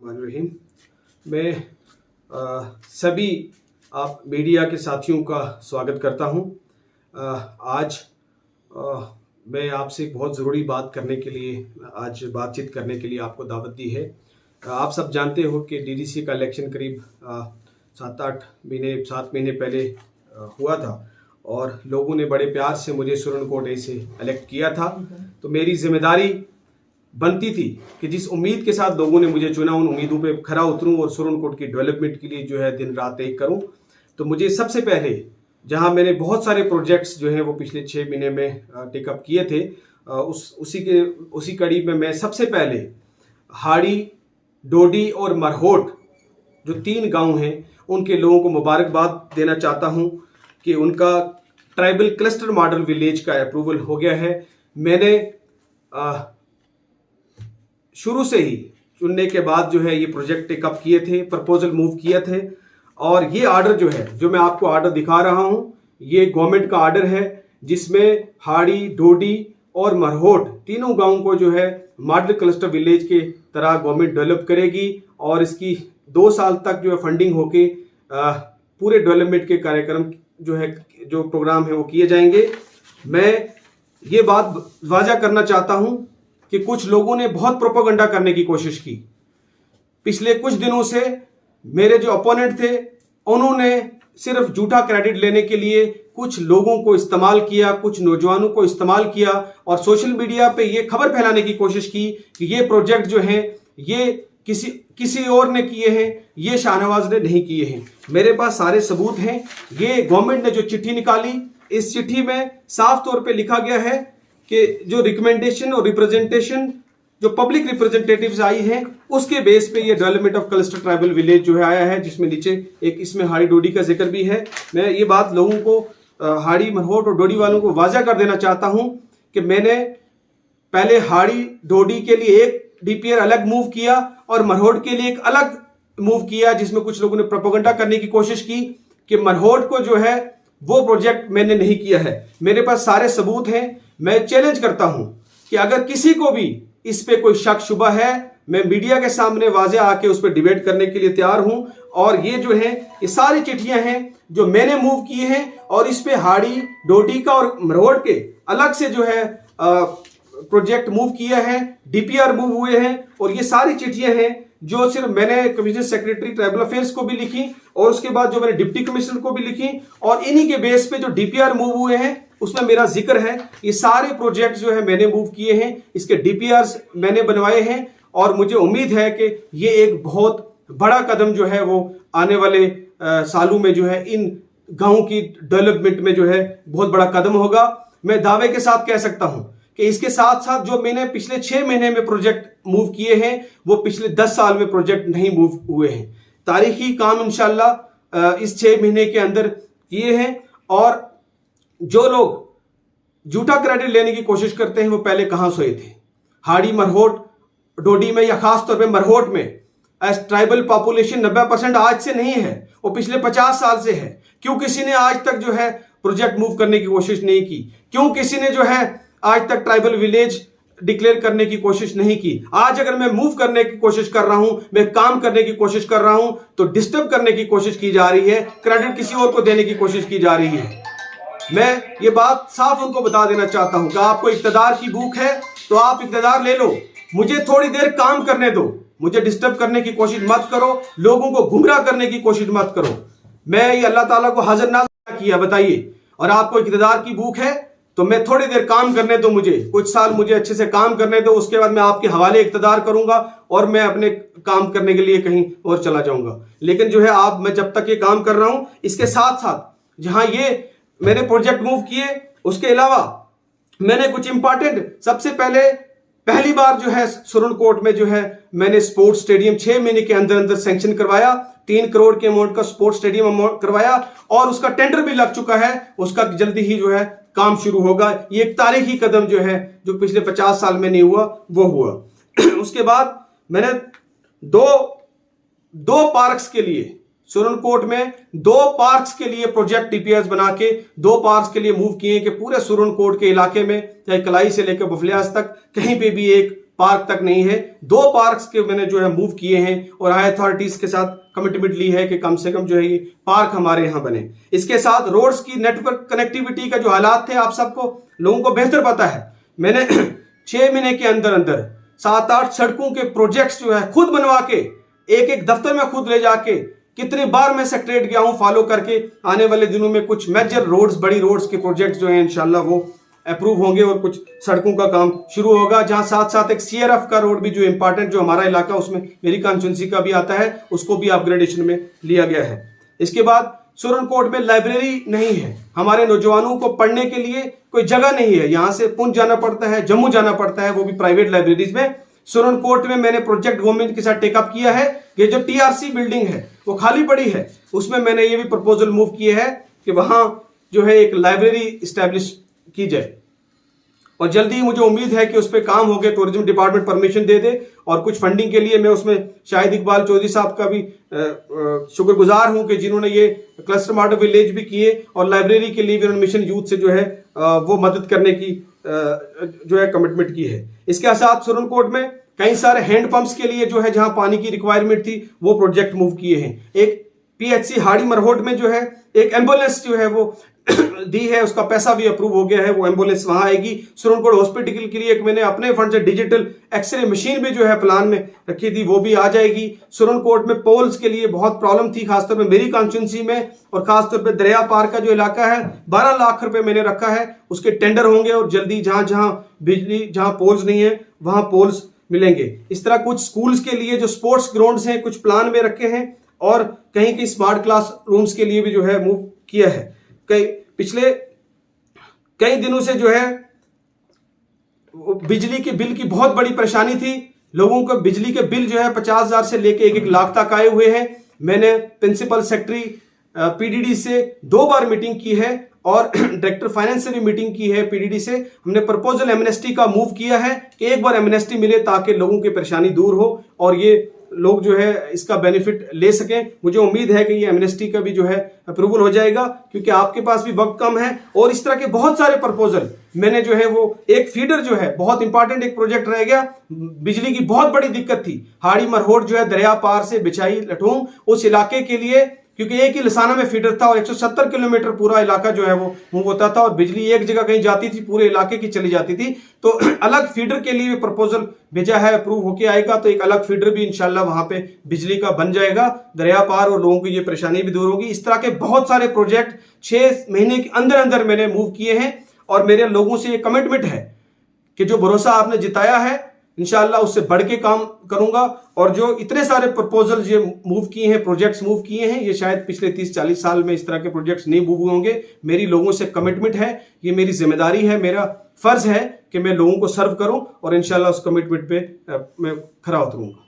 रहीम। मैं सभी आप मीडिया के साथियों का स्वागत करता हूं। आज मैं आपसे एक बहुत ज़रूरी बात करने के लिए आज बातचीत करने के लिए आपको दावत दी है। आप सब जानते हो कि डीडीसी का इलेक्शन करीब 7 महीने पहले हुआ था और लोगों ने बड़े प्यार से मुझे सुरनकोट से इलेक्ट किया था। तो मेरी जिम्मेदारी बनती थी कि जिस उम्मीद के साथ लोगों ने मुझे चुना उन उम्मीदों पे खरा उतरूं और सुरनकोट की डेवलपमेंट के लिए जो है दिन रात एक करूं। तो मुझे सबसे पहले जहां मैंने बहुत सारे प्रोजेक्ट्स जो हैं वो पिछले 6 महीने में टेकअप किए थे, उसी कड़ी में मैं सबसे पहले हाड़ी, डोडी और मरहोट जो 3 गांव हैं उनके लोगों को मुबारकबाद देना चाहता हूं कि उनका ट्राइबल क्लस्टर मॉडल विलेज का अप्रूवल हो गया है। मैंने शुरू से ही चुनने के बाद जो है ये प्रोजेक्ट टेकअप किए थे, प्रपोजल मूव किए थे और ये ऑर्डर जो है, जो मैं आपको ऑर्डर दिखा रहा हूं, ये गवर्नमेंट का ऑर्डर है जिसमें हाड़ी, डोडी और मरहोट तीनों गांवों को जो है मॉडल क्लस्टर विलेज के तरह गवर्नमेंट डेवलप करेगी और इसकी 2 साल तक जो है फंडिंग होके पूरे डेवलपमेंट के कार्यक्रम जो प्रोग्राम है वो किए जाएंगे। मैं ये बात वाजा करना चाहता हूं कि कुछ लोगों ने बहुत प्रोपेगेंडा करने की कोशिश की। पिछले कुछ दिनों से मेरे जो अपोनेंट थे उन्होंने सिर्फ झूठा क्रेडिट लेने के लिए कुछ लोगों को इस्तेमाल किया, कुछ नौजवानों को इस्तेमाल किया और सोशल मीडिया पे ये खबर फैलाने की कोशिश की कि ये प्रोजेक्ट जो हैं ये किसी और ने किए हैं, ये शाहनवाज ने नहीं किए हैं। मेरे पास सारे सबूत हैं। ये गवर्नमेंट ने जो चिट्ठी निकाली, इस चिट्ठी में साफ तौर पे लिखा गया है कि जो रिकमेंडेशन और रिप्रेजेंटेशन जो पब्लिक रिप्रेजेंटेटिव्स आई हैं उसके बेस पे ये development of cluster tribal village जो है आया है, जिसमें नीचे एक इसमें हाड़ी डोडी का जिक्र भी है। मैं ये बात लोगों को हाड़ी, मरहोट और डोडी वालों को वाजा कर देना चाहता हूं कि मैंने पहले हाड़ी डोडी के लिए एक डीपीआर अलग मूव किया और मरहोट के लिए एक अलग मूव किया, जिसमें कुछ लोगों ने प्रोपेगेंडा करने की कोशिश की कि मरहोट को जो है वो प्रोजेक्ट मैंने नहीं किया है। मेरे पास सारे सबूत हैं। मैं चैलेंज करता हूं कि अगर किसी को भी इस पे कोई शक शुबा है, मैं मीडिया के सामने वाजे आके उस पर डिबेट करने के लिए तैयार हूं। और ये जो है ये सारी चिट्ठियां हैं जो मैंने मूव किए हैं और इस पे हाड़ी, डोडी का और मरहोट के अलग से जो है प्रोजेक्ट मूव किया है, डीपीआर मूव हुए हैं और ये सारी चिट्ठियां हैं जो सिर्फ मैंने कमिश्नर सेक्रेटरी ट्राइबल अफेयर्स को भी लिखी और उसके बाद जो मैंने डिप्टी कमिश्नर को भी लिखी और इन्हीं के बेस पे जो डीपीआर मूव हुए हैं उसमें मेरा जिक्र है। ये सारे प्रोजेक्ट जो है मैंने मूव किए हैं, इसके डीपीआर्स मैंने बनवाए हैं और मुझे उम्मीद है कि ये एक बहुत बड़ा कदम जो है वो आने वाले सालों में जो है इन गांवों की डेवलपमेंट में जो है बहुत बड़ा कदम होगा। मैं दावे के साथ कह सकता हूं कि इसके साथ साथ जो मैंने पिछले 6 महीने में प्रोजेक्ट मूव किए हैं वो पिछले 10 साल में प्रोजेक्ट नहीं मूव हुए हैं। तारीखी काम इंशाल्लाह इस 6 महीने के अंदर किए हैं और जो लोग झूठा क्रेडिट लेने की कोशिश करते हैं वो पहले कहां सोए थे। हाड़ी, मरहोट, डोडी में या खास तौर पे मरहोट में एज ट्राइबल पॉपुलेशन 90% आज से नहीं है, वो पिछले 50 साल से है। क्यों किसी ने आज तक जो है प्रोजेक्ट मूव करने की कोशिश नहीं की? क्यों किसी ने जो है आज तक ट्राइबल विलेज डिक्लेयर करने की कोशिश नहीं की? आज अगर मैं मूव करने की कोशिश कर रहा हूं, मैं काम करने की कोशिश कर रहा हूं, तो डिस्टर्ब करने की कोशिश की जा रही है, क्रेडिट किसी और को देने की कोशिश की जा रही है। मैं ये बात साफ उनको बता देना चाहता हूं कि आपको इक्तदार की भूख है तो आप इक्तदार ले लो, मुझे थोड़ी देर काम करने दो, मुझे डिस्टर्ब करने की कोशिश मत करो, लोगों को गुमराह करने की कोशिश मत करो। मैं ये अल्लाह ताला को हाजिर नाज़िर किया, बताइए। और आपको इक्तदार की भूख है तो मैं थोड़ी देर काम करने दो, मुझे कुछ साल मुझे अच्छे से काम करने दो, उसके बाद मैं आपके हवाले इक्तदार करूंगा और मैं अपने काम करने के लिए कहीं और चला जाऊंगा। लेकिन जो है मैं जब तक ये काम कर रहा हूं, इसके साथ साथ जहां ये मैंने प्रोजेक्ट मूव किए उसके अलावा मैंने कुछ इंपॉर्टेंट, सबसे पहली बार जो है सुरनकोट में जो है मैंने स्पोर्ट्स स्टेडियम 6 महीने के अंदर अंदर सैंक्शन करवाया। 3 करोड़ के अमाउंट का स्पोर्ट्स स्टेडियम अमाउंट करवाया और उसका टेंडर भी लग चुका है, उसका जल्दी ही जो है काम शुरू होगा। ये एक तारीखी कदम जो है जो पिछले 50 साल में नहीं हुआ वो हुआ। उसके बाद मैंने दो पार्क्स के लिए सुरनकोट में 2 पार्क्स के लिए प्रोजेक्ट टीपीएस बना के 2 पार्क्स के लिए मूव किए कि पूरे सुरनकोट के इलाके में चाहे कलाई से लेकर बफलियास तक कहीं पे भी एक पार्क तक नहीं है। 2 पार्क्स के मैंने जो है मूव किए हैं और हाई अथॉरिटीज के साथ कमिटमेंट ली है कि कम से कम जो है ये पार्क हमारे यहाँ बने। इसके साथ रोड्स की नेटवर्क कनेक्टिविटी का जो हालात थे आप सबको लोगों को बेहतर पता है। मैंने 6 महीने के अंदर अंदर 7-8 सड़कों के प्रोजेक्ट्स जो है खुद बनवा के एक दफ्तर में खुद ले जाके कितनी बार मैं सेक्रेटरीट गया हूं फॉलो करके। आने वाले दिनों में कुछ मेजर रोड्स, बड़ी रोड्स के प्रोजेक्ट्स जो हैं इंशाल्लाह वो अप्रूव होंगे और कुछ सड़कों का काम शुरू होगा। जहां साथ साथ एक CRF का रोड भी जो इंपॉर्टेंट जो हमारा इलाका उसमें मेरी कॉन्स्टिट्यूंसी का भी आता है, उसको भी अपग्रेडेशन में लिया गया है। इसके बाद सुरनकोट में लाइब्रेरी नहीं है, हमारे नौजवानों को पढ़ने के लिए कोई जगह नहीं है। यहाँ से पुंछ जाना पड़ता है, जम्मू जाना पड़ता है, वो भी प्राइवेट लाइब्रेरीज में। सुरनकोट में मैंने प्रोजेक्ट गवर्नमेंट के साथ टेकअप किया है। ये जो TRC बिल्डिंग है वो खाली पड़ी है, उसमें मैंने ये भी प्रपोजल मूव किए है कि वहां जो है एक लाइब्रेरी स्टैब्लिश की जाए और जल्दी ही मुझे उम्मीद है कि उस पर काम हो गया, टूरिज्म डिपार्टमेंट परमिशन दे दे और कुछ फंडिंग के लिए मैं उसमें शाहिद इकबाल चौधरी साहब का भी शुक्रगुजार हूं कि जिन्होंने ये क्लस्टर मॉडल विलेज भी किए और लाइब्रेरी के लिए भी उन्होंने मिशन यूथ से जो है वो मदद करने की जो है कमिटमेंट की है। इसके साथ सुरनकोट में कई सारे हैंड पंप्स के लिए जो है जहां पानी की रिक्वायरमेंट थी वो प्रोजेक्ट मूव किए हैं। एक PHC हाड़ी मरहोट में जो है एक एम्बुलेंस जो है वो दी है, उसका पैसा भी अप्रूव हो गया है, वो एम्बुलेंस वहां आएगी। सुरनकोट हॉस्पिटल के लिए एक मैंने अपने फंड से डिजिटल एक्सरे मशीन भी जो है प्लान में रखी थी, वो भी आ जाएगी। सुरनकोट में पोल्स के लिए बहुत प्रॉब्लम थी, खासतौर पर मेरी कॉन्स्टिट्यूंसी में और खासतौर पर दरिया पार का जो इलाका है 12 लाख रुपए मैंने रखा है, उसके टेंडर होंगे और जल्दी जहां जहां बिजली, जहां पोल्स नहीं है वहां पोल्स मिलेंगे। इस तरह कुछ स्कूल्स के लिए जो स्पोर्ट्स ग्राउंड्स हैं कुछ प्लान में रखे हैं और कहीं की स्मार्ट क्लास रूम्स के लिए भी जो है मूव किया है। पिछले कई दिनों से जो है बिजली के बिल की बहुत बड़ी परेशानी थी। लोगों को बिजली के बिल जो है 50,000 से लेके 1-1 लाख तक आए हुए हैं। मैंने प्रिंसिपल सेक्रेटरी PDD से 2 बार मीटिंग की है और डायरेक्टर फाइनेंस से भी मीटिंग की है PDD से। हमने प्रपोजल एमनेस्टी का मूव किया है कि एक बार एमनेस्टी मिले ताकि लोगों की परेशानी दूर हो और ये लोग जो है इसका बेनिफिट ले सकें। मुझे उम्मीद है कि ये एमनेस्टी का भी जो है अप्रूवल हो जाएगा क्योंकि आपके पास भी वक्त कम है। और इस तरह के बहुत सारे प्रपोजल मैंने जो है वो एक फीडर जो है बहुत इंपॉर्टेंट एक प्रोजेक्ट रह गया। बिजली की बहुत बड़ी दिक्कत थी, हाड़ी मरहोट जो है दरिया पार से बिछाई लठूम उस इलाके के लिए, क्योंकि एक ही लसाना में फीडर था और 170 किलोमीटर पूरा इलाका जो है वो मूव होता था और बिजली एक जगह कहीं जाती थी पूरे इलाके की चली जाती थी। तो अलग फीडर के लिए भी प्रपोजल भेजा है, अप्रूव होके आएगा तो एक अलग फीडर भी इंशाल्लाह वहां पे बिजली का बन जाएगा दरिया पार और लोगों की ये परेशानी भी दूर होगी। इस तरह के बहुत सारे प्रोजेक्ट 6 महीने के अंदर अंदर मैंने मूव किए हैं और मेरे लोगों से ये कमिटमेंट है कि जो भरोसा आपने जिताया है इंशाल्लाह उससे बढ़ के काम करूंगा। और जो इतने सारे प्रपोजल ये मूव किए हैं, प्रोजेक्ट्स मूव किए हैं, ये शायद पिछले 30-40 साल में इस तरह के प्रोजेक्ट्स नहीं मूव होंगे। मेरी लोगों से कमिटमेंट है, ये मेरी जिम्मेदारी है, मेरा फर्ज है कि मैं लोगों को सर्व करूं और इंशाल्लाह उस कमिटमेंट पे मैं खरा उतरूंगा।